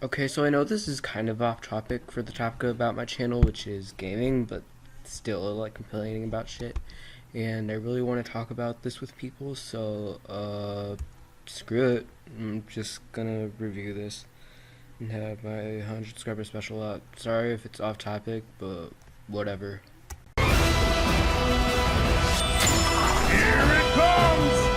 Okay, so I know this is kind of off topic for the topic about my channel, which is gaming, but still like complaining about shit. And I really want to talk about this with people, so screw it. I'm just gonna review this and have my 100 subscriber special out. Sorry if it's off topic, but whatever. Here it comes!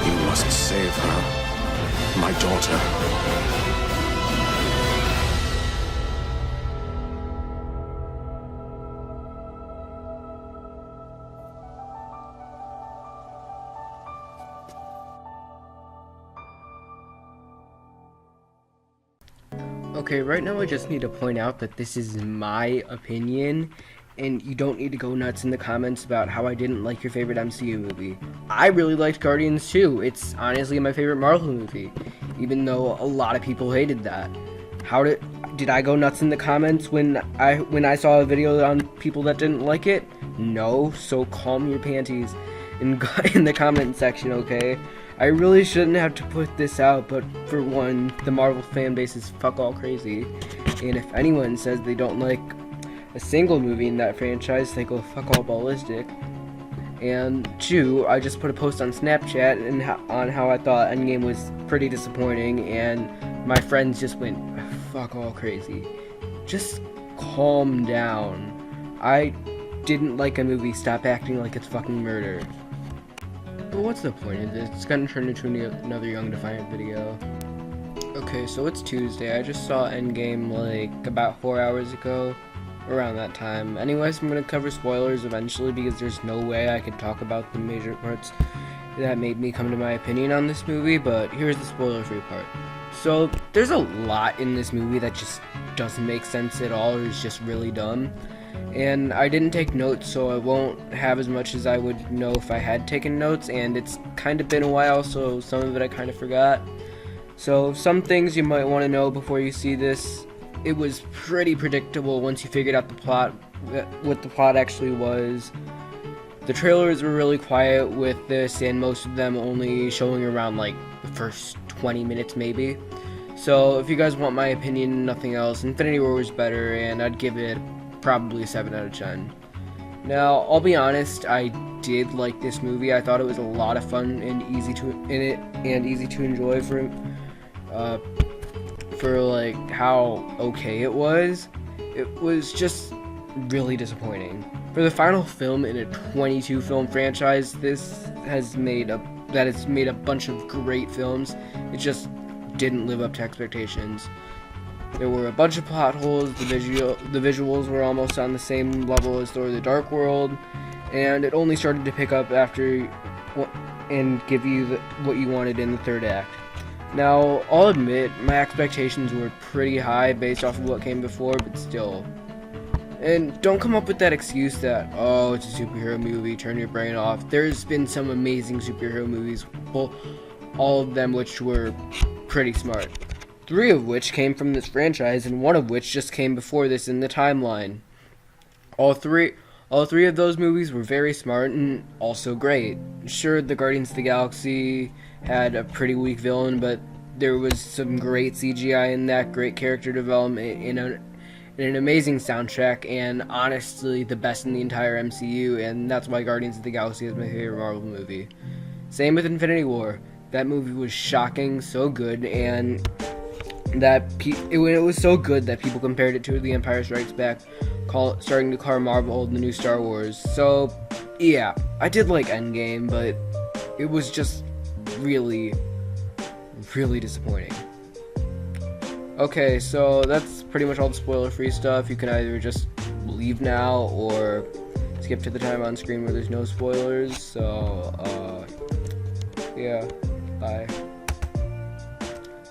You must save her, my daughter. Okay, right now I just need to point out that this is my opinion, and you don't need to go nuts in the comments about how I didn't like your favorite MCU movie. I really liked Guardians 2. It's honestly my favorite Marvel movie, even though a lot of people hated that. How did I go nuts in the comments when I saw a video on people that didn't like it? No, so calm your panties in the comment section, okay? I really shouldn't have to put this out, but for one, the Marvel fan base is fuck all crazy, and if anyone says they don't like a single movie in that franchise, they go fuck all ballistic. And two, I just put a post on Snapchat and on how I thought Endgame was pretty disappointing, and my friends just went fuck all crazy. Just calm down. I didn't like a movie, stop acting like it's fucking murder. But what's the point of this? It's gonna turn into another Young Defiant video. Okay, so it's Tuesday. I just saw Endgame like about 4 hours ago, around that time. Anyways, I'm gonna cover spoilers eventually because there's no way I could talk about the major parts that made me come to my opinion on this movie, but here's the spoiler-free part. So, there's a lot in this movie that just doesn't make sense at all, or is just really dumb. And I didn't take notes, so I won't have as much as I would know if I had taken notes, and it's kind of been a while, so some of it I kind of forgot. So some things you might want to know before you see this. It was pretty predictable once you figured out the plot, what the plot actually was. The trailers were really quiet with this, and most of them only showing around like the first 20 minutes maybe. So if you guys want my opinion, nothing else, Infinity War was better, and I'd give it probably a 7 out of 10. Now, I'll be honest, I did like this movie. I thought it was a lot of fun and easy to enjoy for like how okay it was. It was just really disappointing. For the final film in a 22 film franchise, this has made a bunch of great films. It just didn't live up to expectations. There were a bunch of plot holes, the visuals were almost on the same level as Thor: The Dark World, and it only started to pick up after and give you what you wanted in the third act. Now, I'll admit, my expectations were pretty high based off of what came before, but still. And don't come up with that excuse that, oh, it's a superhero movie, turn your brain off. There's been some amazing superhero movies, well, all of them which were pretty smart. 3 of which came from this franchise, and 1 of which just came before this in the timeline. All three of those movies were very smart and also great. Sure, the Guardians of the Galaxy had a pretty weak villain, but there was some great CGI in that, great character development, in an amazing soundtrack, and honestly the best in the entire MCU, and that's why Guardians of the Galaxy is my favorite Marvel movie. Same with Infinity War. That movie was shocking, so good, and it was so good that people compared it to The Empire Strikes Back, starting to call Marvel the new Star Wars. So, yeah, I did like Endgame, but it was just really, really disappointing. Okay, so that's pretty much all the spoiler-free stuff. You can either just leave now or skip to the time on screen where there's no spoilers. So, yeah, bye.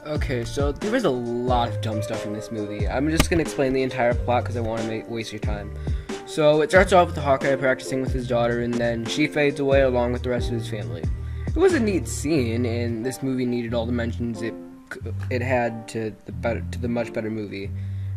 Okay, so there was a lot of dumb stuff in this movie. I'm just going to explain the entire plot because I want to waste your time. So it starts off with Hawkeye practicing with his daughter, and then she fades away along with the rest of his family. It was a neat scene, and this movie needed all the mentions it had to the much better movie.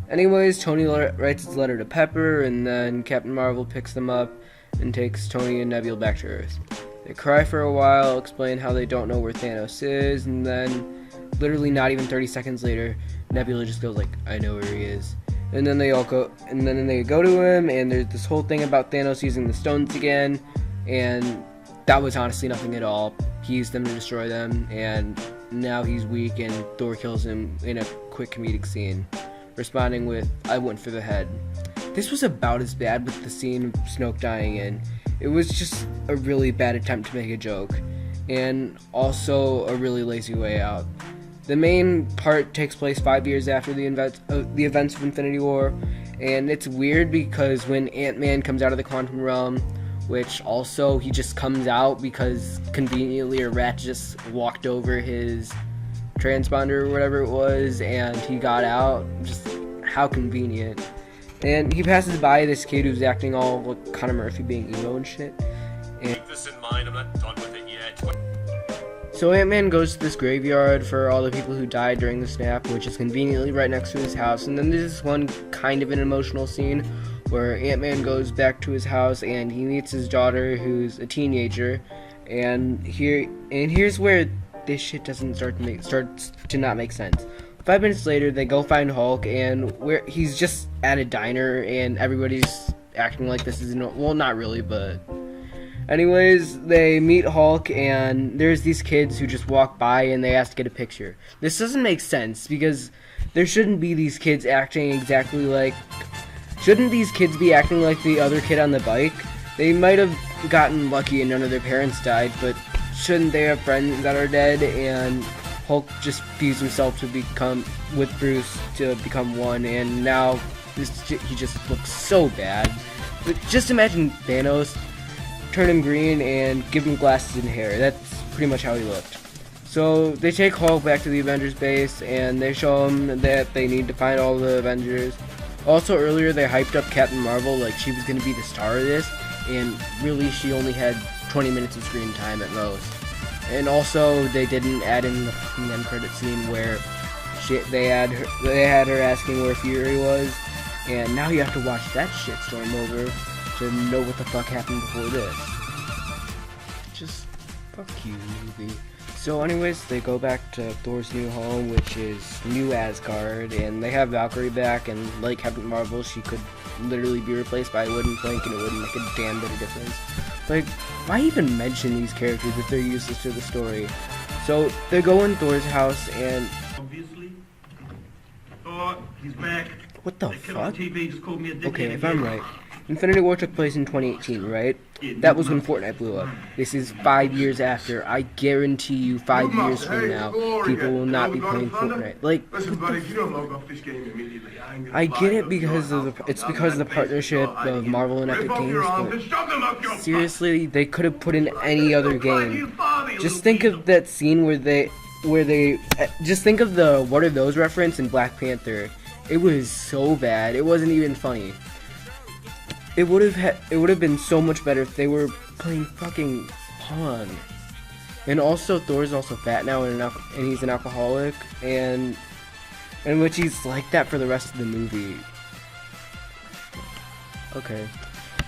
Anyways, Tony writes his letter to Pepper, and then Captain Marvel picks them up and takes Tony and Nebula back to Earth. They cry for a while, explain how they don't know where Thanos is, and then, literally not even 30 seconds later, Nebula just goes like, I know where he is. And then they go to him, and there's this whole thing about Thanos using the stones again, and that was honestly nothing at all. He used them to destroy them, and now he's weak, and Thor kills him in a quick comedic scene, responding with, I went for the head. This was about as bad with the scene of Snoke dying in. It was just a really bad attempt to make a joke, and also a really lazy way out. The main part takes place 5 years after the events of Infinity War, and it's weird because when Ant-Man comes out of the quantum realm, which also he just comes out because conveniently a rat just walked over his transponder or whatever it was, and he got out. Just how convenient. And he passes by this kid who's acting all like Connor Murphy being emo and shit. And Keep this in mind, I'm not done with it yet. so Ant-Man goes to this graveyard for all the people who died during the snap, which is conveniently right next to his house. And then there's this one kind of an emotional scene where Ant-Man goes back to his house and he meets his daughter, who's a teenager. And here's where this shit doesn't starts to not make sense. 5 minutes later, they go find Hulk, and he's just at a diner, and everybody's acting like this is well, not really, but anyways, they meet Hulk, and there's these kids who just walk by, and they ask to get a picture. This doesn't make sense because there shouldn't be these kids acting exactly like. Shouldn't these kids be acting like the other kid on the bike? They might have gotten lucky and none of their parents died, but shouldn't they have friends that are dead? And Hulk just fused himself to become with Bruce to become one, and now he just looks so bad. But just imagine Thanos, turn him green and give him glasses and hair. That's pretty much how he looked. So they take Hulk back to the Avengers base, and they show him that they need to find all the Avengers. Also earlier they hyped up Captain Marvel like she was going to be the star of this, and really she only had 20 minutes of screen time at most. And also, they didn't add in the fucking end credit scene where they had her asking where Fury was, and now you have to watch that shitstorm over to know what the fuck happened before this. Just fuck you, movie. So anyways, they go back to Thor's new home, which is New Asgard, and they have Valkyrie back, and like Captain Marvel, she could literally be replaced by a wooden plank and it wouldn't make a damn bit of difference. Like, why even mention these characters if they're useless to the story? So they go in Thor's house, and Obviously, Thor, he's back. what the That kid on fuck? TV just called me a dickhead Okay, if again. I'm right, Infinity War took place in 2018, right? That was when Fortnite blew up. This is 5 years after. I guarantee you 5 years from now, people will not be playing Fortnite. Like, Listen, buddy, if you don't log off this game immediately, I ain't gonna I buy get it. it because it's because of the partnership of Marvel and Epic Games, but seriously, they could have put in any other game. Just think of that scene where they just think of the "What Are Those" reference in Black Panther. It was so bad. It wasn't even funny. It would have been so much better if they were playing fucking Pong. And also, Thor's also fat now, and he's an alcoholic, and which he's like that for the rest of the movie. Okay,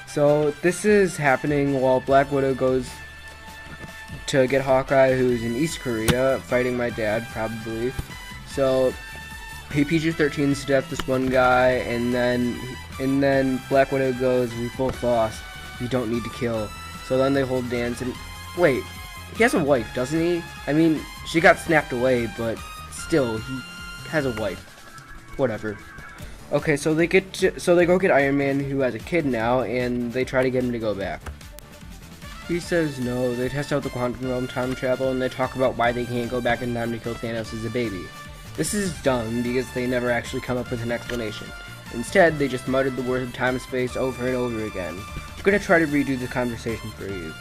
so this is happening while Black Widow goes to get Hawkeye, who's in East Korea, fighting my dad, probably. So he PG-13s to death this one guy, and then Black Widow goes, we both lost, we don't need to kill. So then they hold hands, and wait, he has a wife, doesn't he? I mean, she got snapped away, but still, he has a wife. Whatever. Okay, so they go get Iron Man, who has a kid now, and they try to get him to go back. He says no. They test out the quantum realm time travel, and they talk about why they can't go back in time to kill Thanos as a baby. This is dumb because they never actually come up with an explanation. Instead, they just muttered the words of time and space over and over again. I'm gonna try to redo the conversation for you.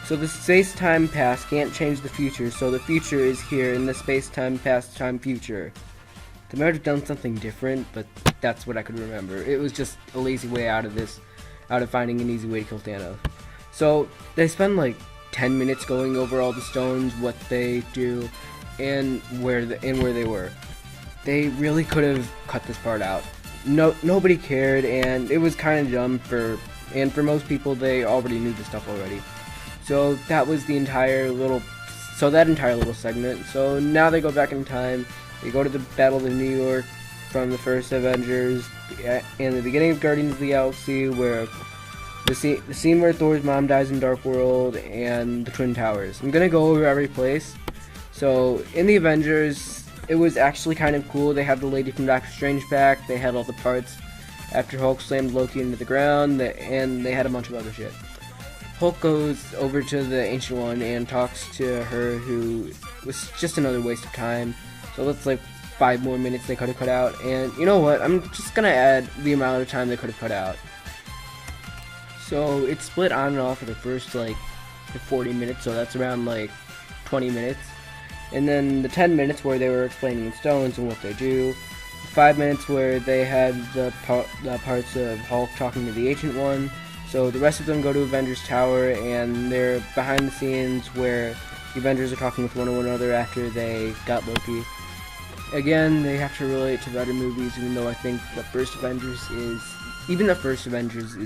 So the space-time past can't change the future, so the future is here in the space-time past-time future. They might have done something different, but that's what I could remember. It was just a lazy way out of finding an easy way to kill Thanos. So they spend like 10 minutes going over all the stones, what they do, and where they were. They really could have cut this part out. nobody cared, and it was kind of dumb for most people. They already knew the stuff already. So that was the entire little segment. So now they go back in time. They go to the Battle of New York from the first Avengers, and the beginning of Guardians of the Galaxy, where the scene where Thor's mom dies in Dark World, and the Twin Towers. I'm gonna go over every place. So in the Avengers, it was actually kind of cool. They had the lady from Doctor Strange back. They had all the parts after Hulk slammed Loki into the ground, and they had a bunch of other shit. Hulk goes over to the Ancient One and talks to her, who was just another waste of time. So that's like 5 more minutes they could have cut out. And you know what? I'm just gonna add the amount of time they could have cut out. So it's split on and off for the first like 40 minutes, so that's around like 20 minutes. And then the 10 minutes where they were explaining stones and what they do. 5 minutes where they had the parts of Hulk talking to the Ancient One. So the rest of them go to Avengers Tower, and they're behind the scenes where the Avengers are talking with one another after they got Loki. Again, they have to relate to the other movies, even though I think the first Avengers is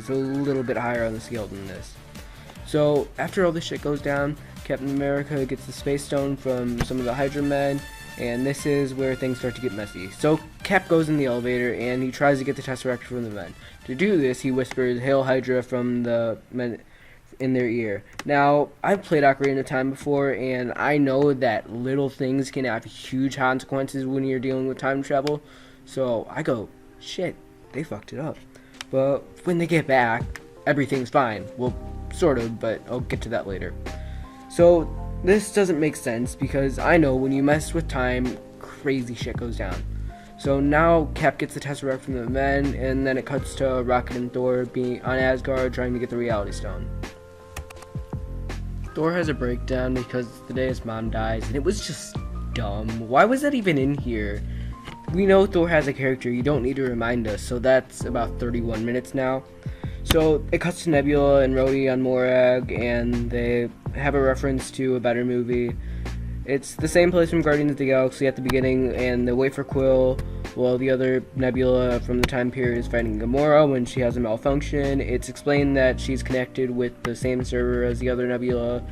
a little bit higher on the scale than this. So after all this shit goes down, Captain America gets the Space Stone from some of the Hydra men, and this is where things start to get messy. So Cap goes in the elevator, and he tries to get the Tesseract from the men. To do this, he whispers "Hail Hydra" from the men in their ear. Now, I've played Ocarina of Time before, and I know that little things can have huge consequences when you're dealing with time travel. So I go, shit, they fucked it up. But when they get back, everything's fine. Well, sort of, but I'll get to that later. So this doesn't make sense, because I know when you mess with time, crazy shit goes down. So now Cap gets the Tesseract from the men, and then it cuts to Rocket and Thor being on Asgard trying to get the Reality Stone. Thor has a breakdown because the day his mom dies, and it was just dumb. Why was that even in here? We know Thor has a character, you don't need to remind us, so that's about 31 minutes now. So it cuts to Nebula and Rhodey on Morag, and they have a reference to a better movie. It's the same place from Guardians of the Galaxy at the beginning, and they wait for Quill while the other Nebula from the time period is fighting Gamora when she has a malfunction. It's explained that she's connected with the same server as the other Nebula.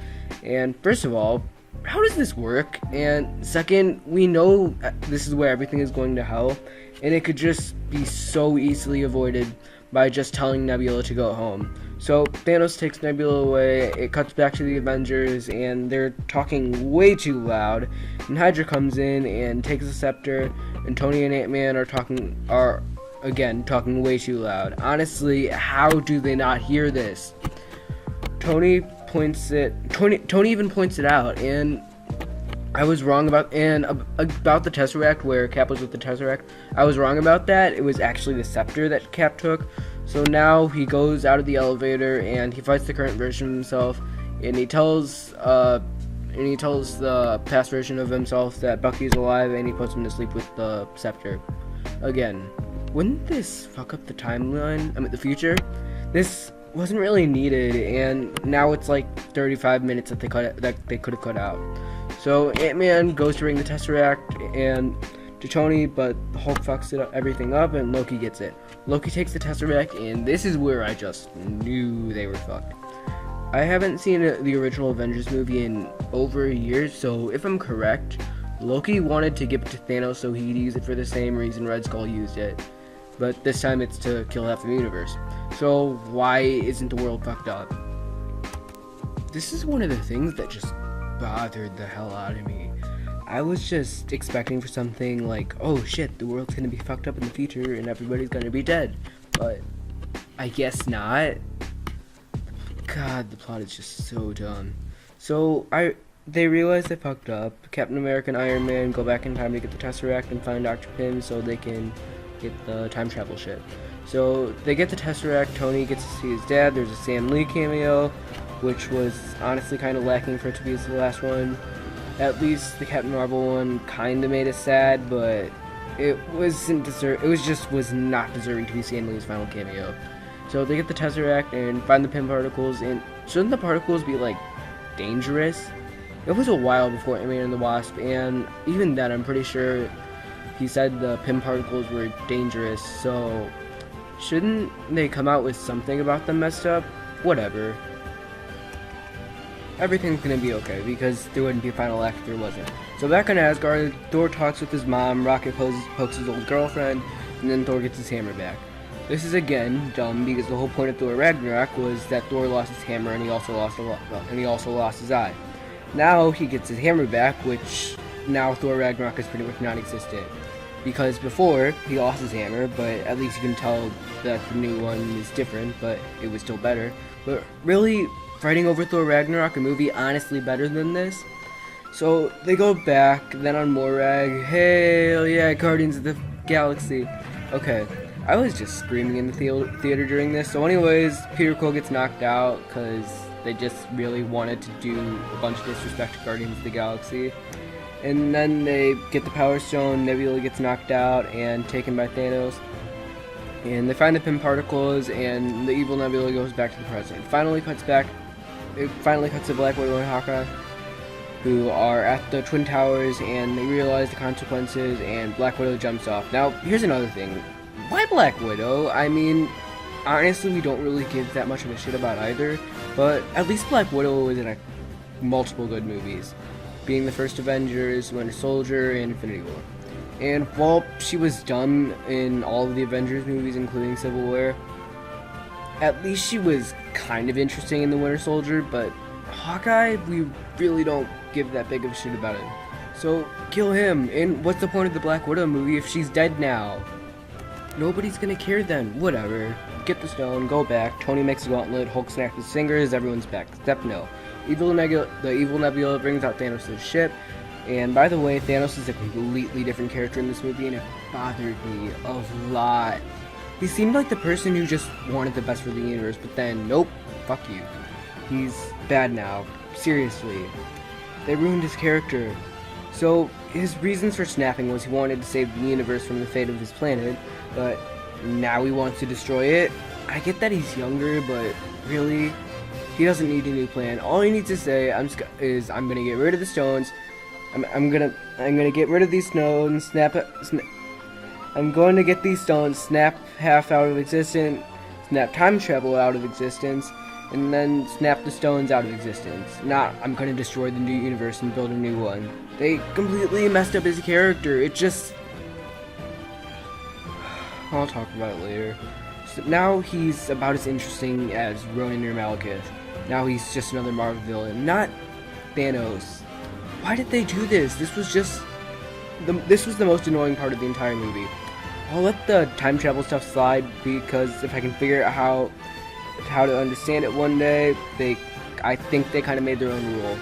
And first of all, how does this work? And second, we know this is where everything is going to hell, and it could just be so easily avoided by just telling Nebula to go home. So Thanos takes Nebula away, it cuts back to the Avengers, and they're talking way too loud, and Hydra comes in and takes the scepter, and Tony and Ant-Man are again talking way too loud. Honestly, how do they not hear this? Tony even points it out, and I was wrong about the Tesseract, where Cap was with the Tesseract. I was wrong about that. It was actually the scepter that Cap took. So now he goes out of the elevator and he fights the current version of himself, and he tells the past version of himself that Bucky's alive, and he puts him to sleep with the scepter. Again, wouldn't this fuck up the timeline? The future? This wasn't really needed, and now it's like 35 minutes that they could have cut out. So Ant-Man goes to ring the Tesseract and to Tony, but the Hulk fucks everything up, and Loki gets it. Loki takes the Tesseract, and this is where I just knew they were fucked. I haven't seen the original Avengers movie in over a year, so if I'm correct, Loki wanted to give it to Thanos so he'd use it for the same reason Red Skull used it. But this time it's to kill half the universe. So why isn't the world fucked up? This is one of the things that just bothered the hell out of me. I was just expecting for something like, oh shit, the world's gonna be fucked up in the future and everybody's gonna be dead. But I guess not. God, the plot is just so dumb. So they realize they fucked up. Captain America and Iron Man go back in time to get the Tesseract and find Dr. Pym so they can get the time travel shit. So they get the Tesseract, Tony gets to see his dad, there's a Sam Lee cameo, which was honestly kind of lacking for it to be the last one. At least the Captain Marvel one kind of made us sad, but it was not deserving to be Sam Lee's final cameo. So they get the Tesseract and find the Pym particles, and shouldn't the particles be like dangerous? It was a while before Ant-Man and the Wasp, and even then I'm pretty sure he said the Pym particles were dangerous, so shouldn't they come out with something about them messed up? Whatever. Everything's gonna be okay, because there wouldn't be a final act if there wasn't. So back on Asgard, Thor talks with his mom, Rocket pokes his old girlfriend, and then Thor gets his hammer back. This is again dumb, because the whole point of Thor Ragnarok was that Thor lost his hammer and he also lost his eye. Now he gets his hammer back, which now Thor Ragnarok is pretty much non-existent. Because before, he lost his hammer, but at least you can tell that the new one is different, but it was still better. But really, fighting over Thor Ragnarok, a movie honestly better than this. So they go back, then on Morag, hell yeah, Guardians of the Galaxy. Okay, I was just screaming in the theater during this. So anyways, Peter Quill gets knocked out because they just really wanted to do a bunch of disrespect to Guardians of the Galaxy. And then they get the Power Stone, Nebula gets knocked out and taken by Thanos. And they find the Pym particles, and the evil Nebula goes back to the present. It finally cuts to Black Widow and Hawkeye, who are at the Twin Towers, and they realize the consequences, and Black Widow jumps off. Now, here's another thing. Why Black Widow? I mean, honestly, we don't really give that much of a shit about either, but at least Black Widow was in multiple good movies, being the first Avengers, Winter Soldier, and Infinity War. And while she was dumb in all of the Avengers movies, including Civil War, at least she was kind of interesting in the Winter Soldier, but Hawkeye, we really don't give that big of a shit about him. So, kill him, and what's the point of the Black Widow movie if she's dead now? Nobody's gonna care then, whatever. Get the stone, go back, Tony makes a gauntlet, Hulk snaps his fingers, everyone's back. Step no. The evil Nebula brings out Thanos' ship, and by the way, Thanos is a completely different character in this movie, and it bothered me a lot. He seemed like the person who just wanted the best for the universe, but then, nope, fuck you. He's bad now. Seriously. They ruined his character. So, his reasons for snapping was he wanted to save the universe from the fate of his planet, but now he wants to destroy it. I get that he's younger, but really, he doesn't need a new plan. All he needs to say is, I'm gonna get rid of the stones. I'm gonna get rid of these stones. I'm going to get these stones, snap half out of existence, snap time travel out of existence, and then snap the stones out of existence. Not, I'm going to destroy the new universe and build a new one. They completely messed up his character. It just... I'll talk about it later. So now he's about as interesting as Ronan or Malekith. Now he's just another Marvel villain, not Thanos. Why did they do this? This was the most annoying part of the entire movie. I'll let the time travel stuff slide, because if I can figure out how to understand it one day, I think they kind of made their own rule.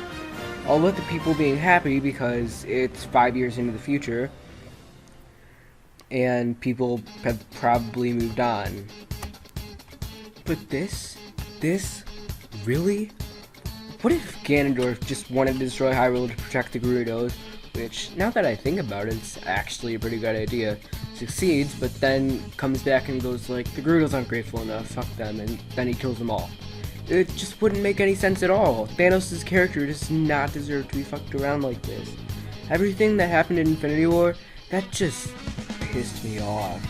I'll let the people being happy, because it's 5 years into the future, and people have probably moved on. But this, really? What if Ganondorf just wanted to destroy Hyrule to protect the Gerudos? Which, now that I think about it, it's actually a pretty good idea. Succeeds, but then comes back and goes like, the Gerudos aren't grateful enough, fuck them, and then he kills them all. It just wouldn't make any sense at all. Thanos' character does not deserve to be fucked around like this. Everything that happened in Infinity War, that just pissed me off.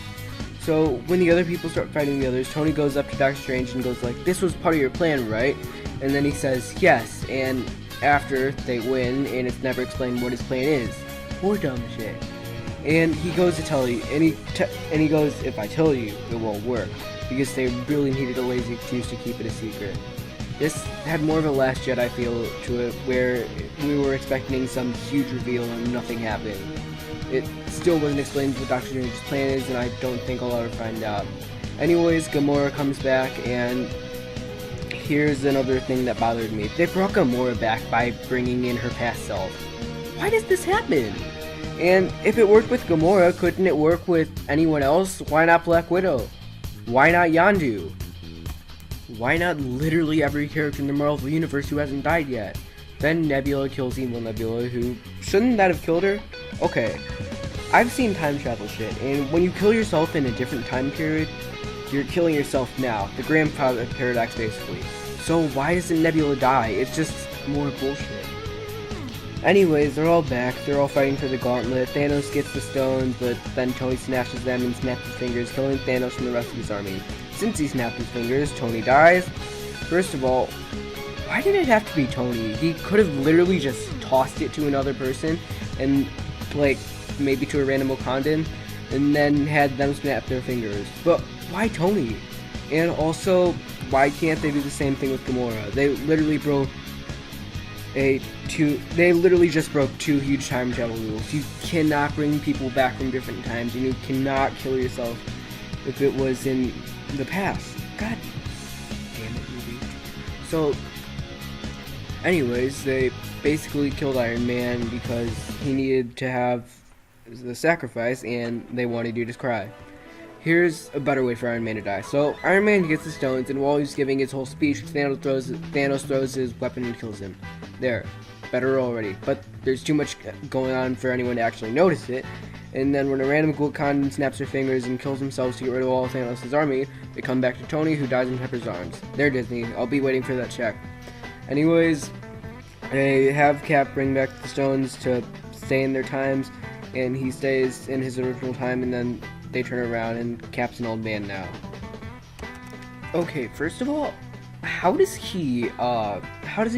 So, when the other people start fighting the others, Tony goes up to Doctor Strange and goes like, this was part of your plan, right? And then he says, yes, and after they win, and it's never explained what his plan is. More dumb shit. And he goes to tell you, and he goes, if I tell you, it won't work, because they really needed a lazy excuse to keep it a secret. This had more of a Last Jedi feel to it, where we were expecting some huge reveal and nothing happened. It still wasn't explained what Doctor Strange's plan is, and I don't think I'll ever find out. Anyways, Gamora comes back, and here's another thing that bothered me. They brought Gamora back by bringing in her past self. Why does this happen? And if it worked with Gamora, couldn't it work with anyone else? Why not Black Widow? Why not Yondu? Why not literally every character in the Marvel Universe who hasn't died yet? Then Nebula kills evil Nebula, who... shouldn't that have killed her? Okay, I've seen time travel shit, and when you kill yourself in a different time period, you're killing yourself now. The grandfather paradox, basically. So why doesn't Nebula die? It's just more bullshit. Anyways, they're all back. They're all fighting for the gauntlet. Thanos gets the stones, but then Tony snatches them and snaps his fingers, killing Thanos from the rest of his army. Since he snapped his fingers, Tony dies. First of all, why did it have to be Tony? He could have literally just tossed it to another person and, like, maybe to a random Wakandan, and then had them snap their fingers. But why Tony? And also, why can't they do the same thing with Gamora? They literally just broke two huge time travel rules. You cannot bring people back from different times, and you cannot kill yourself if it was in the past. God damn it, movie. So, anyways, they basically killed Iron Man because he needed to have the sacrifice, and they wanted you to cry. Here's a better way for Iron Man to die. So, Iron Man gets the stones, and while he's giving his whole speech, Thanos throws his weapon and kills him. There. Better already. But there's too much going on for anyone to actually notice it. And then when a random Wakandan snaps her fingers and kills himself to get rid of all of Thanos' army, they come back to Tony, who dies in Pepper's arms. There, Disney. I'll be waiting for that check. Anyways, they have Cap bring back the stones to stay in their times, and he stays in his original time, and then they turn around and Cap's an old man now. Okay, first of all, how does he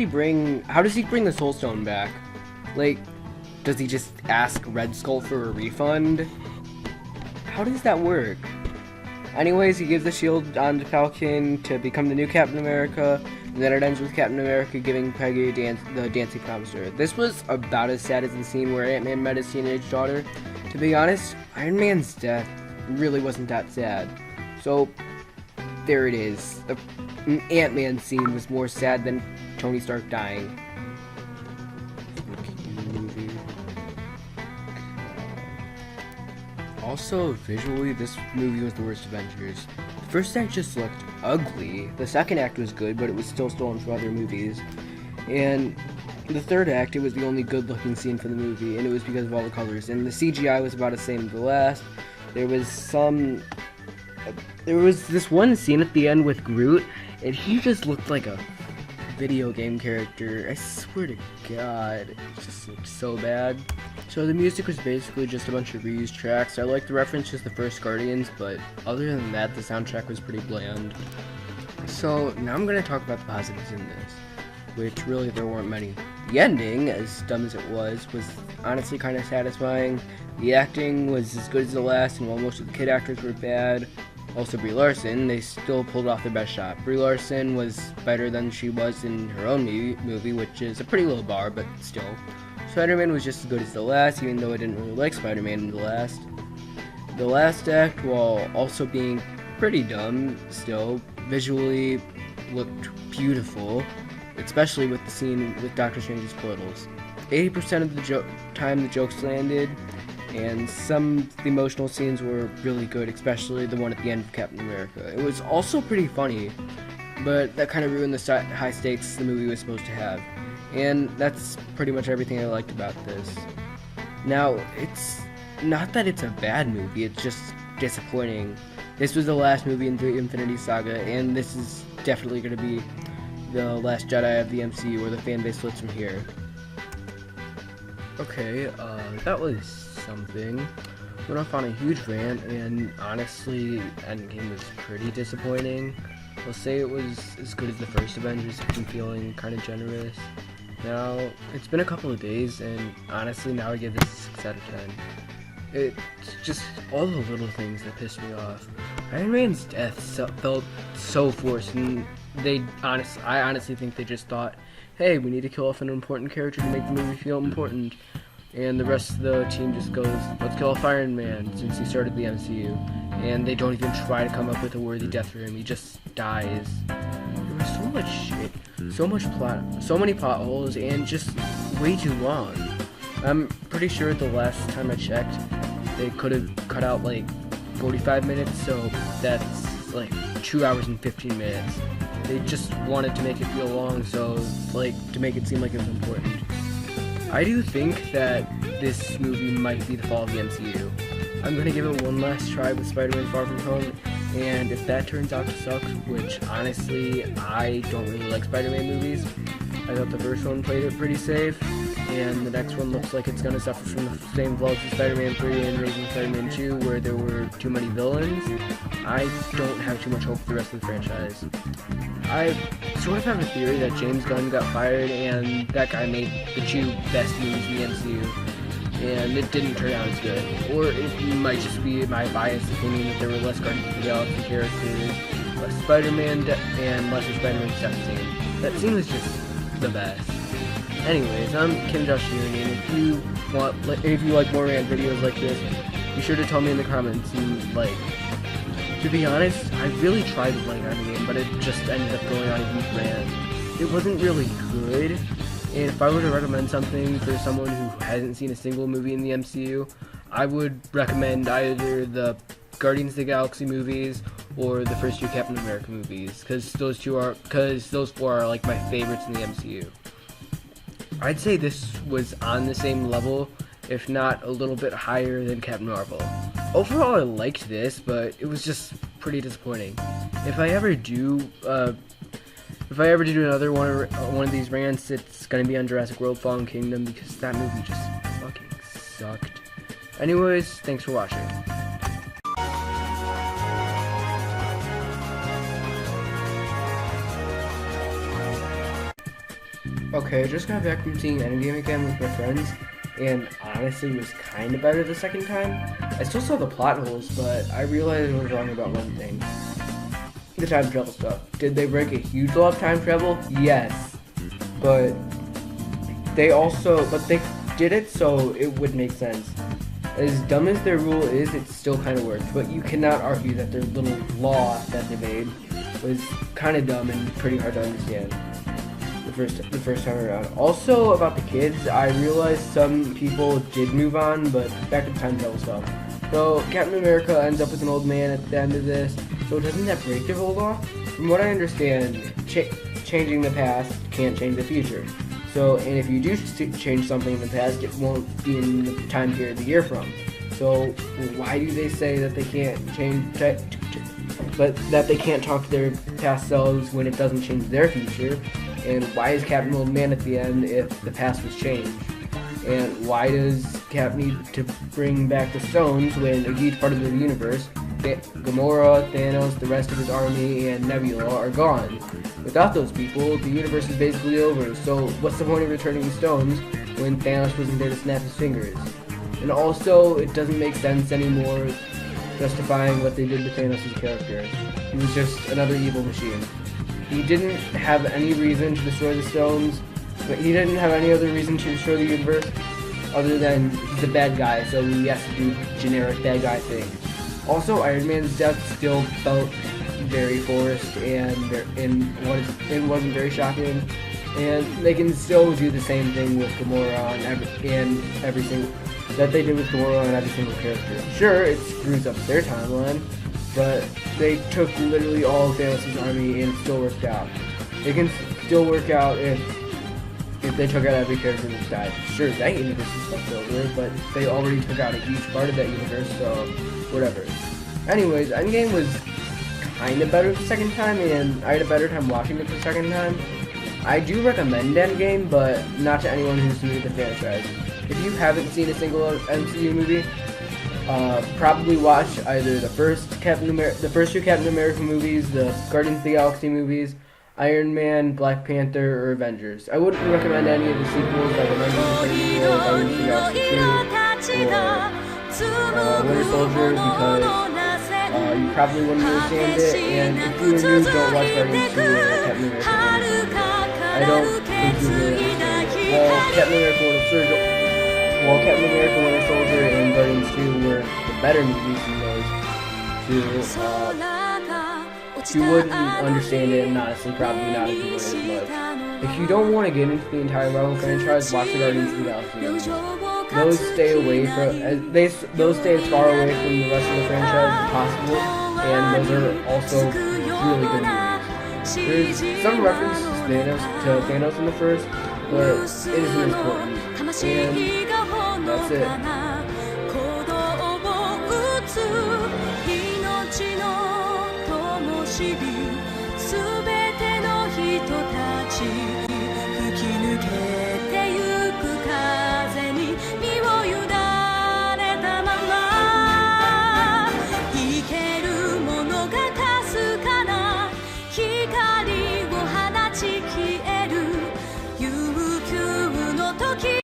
bring the Soul Stone back? Like, does he just ask Red Skull for a refund? How does that work? Anyways, he gives the shield on to Falcon to become the new Captain America, and then it ends with Captain America giving Peggy the dancing promise to her. This was about as sad as the scene where Ant-Man met his teenage daughter. To be honest, Iron Man's death really wasn't that sad. So, there it is. An Ant-Man scene was more sad than Tony Stark dying. Also, visually, this movie was the worst Avengers. The first act just looked ugly. The second act was good, but it was still stolen from other movies. And the third act, it was the only good-looking scene for the movie, and it was because of all the colors. And the CGI was about the same as the last. There was this one scene at the end with Groot, and he just looked like a video game character. I swear to God, it just looked so bad. So the music was basically just a bunch of reused tracks. I like the references to the first Guardians, but other than that, the soundtrack was pretty bland. So now I'm going to talk about the positives in this, which really there weren't many. The ending, as dumb as it was honestly kind of satisfying. The acting was as good as the last, and while most of the kid actors were bad, also Brie Larson, they still pulled off their best shot. Brie Larson was better than she was in her own movie, which is a pretty low bar, but still. Spider-Man was just as good as the last, even though I didn't really like Spider-Man in the last. The last act, while also being pretty dumb, still visually looked beautiful, especially with the scene with Doctor Strange's portals. 80% of the time the jokes landed, and some of the emotional scenes were really good, especially the one at the end of Captain America. It was also pretty funny, but that kind of ruined the high stakes the movie was supposed to have. And that's pretty much everything I liked about this. Now, it's not that it's a bad movie, it's just disappointing. This was the last movie in the Infinity Saga, and this is definitely going to be the last Jedi of the MCU, where the fanbase splits from here. Okay, that was something. Went off on a huge rant, and honestly, Endgame was pretty disappointing. I'll say it was as good as the first Avengers if I'm feeling kind of generous. Now, it's been a couple of days, and honestly, now I give this a 6 out of 10. It's just all the little things that pissed me off. Iron Man's death felt so forced, and I honestly think they just thought, hey, we need to kill off an important character to make the movie feel important. And the rest of the team just goes, let's kill off Iron Man, since he started the MCU. And they don't even try to come up with a worthy death for him, he just dies. There was so much shit, so much plot, so many plot holes, and just way too long. I'm pretty sure the last time I checked, they could have cut out like 45 minutes, so that's like 2 hours and 15 minutes. They just wanted to make it feel long, so like to make it seem like it was important. I do think that this movie might be the fall of the MCU. I'm gonna give it one last try with Spider-Man Far From Home, and if that turns out to suck, which honestly I don't really like Spider-Man movies, I thought the first one played it pretty safe, and the next one looks like it's going to suffer from the same flaws as Spider-Man 3 and Amazing Spider-Man 2, where there were too many villains. I don't have too much hope for the rest of the franchise. I sort of have a theory that James Gunn got fired, and that guy made the 2 best movies in the MCU, and it didn't turn out as good. Or it might just be my biased opinion that there were less Guardians of the Galaxy characters, less Spider-Man, and less of Spider-Man 17. That scene was just the best. Anyways, I'm Kim Josh Union. If you like more rant videos like this, be sure to tell me in the comments. And to be honest, I really tried to like Endgame, but it just ended up going on a huge rant. It wasn't really good, and if I were to recommend something for someone who hasn't seen a single movie in the MCU, I would recommend either the Guardians of the Galaxy movies or the first 2 Captain America movies, because those 4 are like my favorites in the MCU. I'd say this was on the same level, if not a little bit higher than Captain Marvel. Overall, I liked this, but it was just pretty disappointing. If I ever do another one of these rants, it's gonna be on Jurassic World: Fallen Kingdom, because that movie just fucking sucked. Anyways, thanks for watching. Okay, I just got back from seeing Endgame again with my friends, and honestly was kind of better the second time. I still saw the plot holes, but I realized I was wrong about one thing. The time travel stuff. Did they break a huge law of time travel? Yes. But they did it so it would make sense. As dumb as their rule is, it still kind of worked, but you cannot argue that their little law that they made was kind of dumb and pretty hard to understand the first time around. Also, about the kids, I realized some people did move on, but back to the time travel stuff. So, Captain America ends up with an old man at the end of this, so doesn't that break their whole law? From what I understand, changing the past can't change the future. So, and if you do change something in the past, it won't be in the time period the year from. So, why do they say that they can't but that they can't talk to their past selves when it doesn't change their future? And why is Cap an old man at the end if the past was changed? And why does Cap need to bring back the stones when a huge part of the universe, Gamora, Thanos, the rest of his army, and Nebula are gone? Without those people, the universe is basically over, so what's the point of returning the stones when Thanos wasn't there to snap his fingers? And also, it doesn't make sense anymore justifying what they did to Thanos' character. He was just another evil machine. He didn't have any reason to destroy the stones, but he didn't have any other reason to destroy the universe other than he's a bad guy, so he has to do generic bad guy things. Also, Iron Man's death still felt very forced and wasn't very shocking, and they can still do the same thing with Gamora and everything that they did with Gamora and every single character. Sure, it screws up their timeline, but they took literally all of Thanos' army and it still worked out. It can still work out if they took out every character that's died. Sure, that universe is fucked over, but they already took out a huge part of that universe, so whatever. Anyways, Endgame was kind of better the second time, and I had a better time watching it the second time. I do recommend Endgame, but not to anyone who's new to the franchise. If you haven't seen a single MCU movie, probably watch either the first 2 Captain America movies, the Guardians of the Galaxy movies, Iron Man, Black Panther, or Avengers. I wouldn't recommend any of the sequels like Avengers, Guardians of the Galaxy 2, or Winter Soldier, because you probably wouldn't understand it, and if you are new, don't watch Guardians 2 or Captain America. I don't think you will understand it. Captain America, Winter Soldier, and Guardians 2 were the better movies in those two. You wouldn't understand it, and honestly, probably not enjoy it as much. If you don't want to get into the entire Marvel franchise, watch the Guardians of the Galaxy movies. Those stay as far away from the rest of the franchise as possible, and those are also really good movies. There's some references to Thanos in the first, but it isn't as important. And that's it. すべての人たち吹き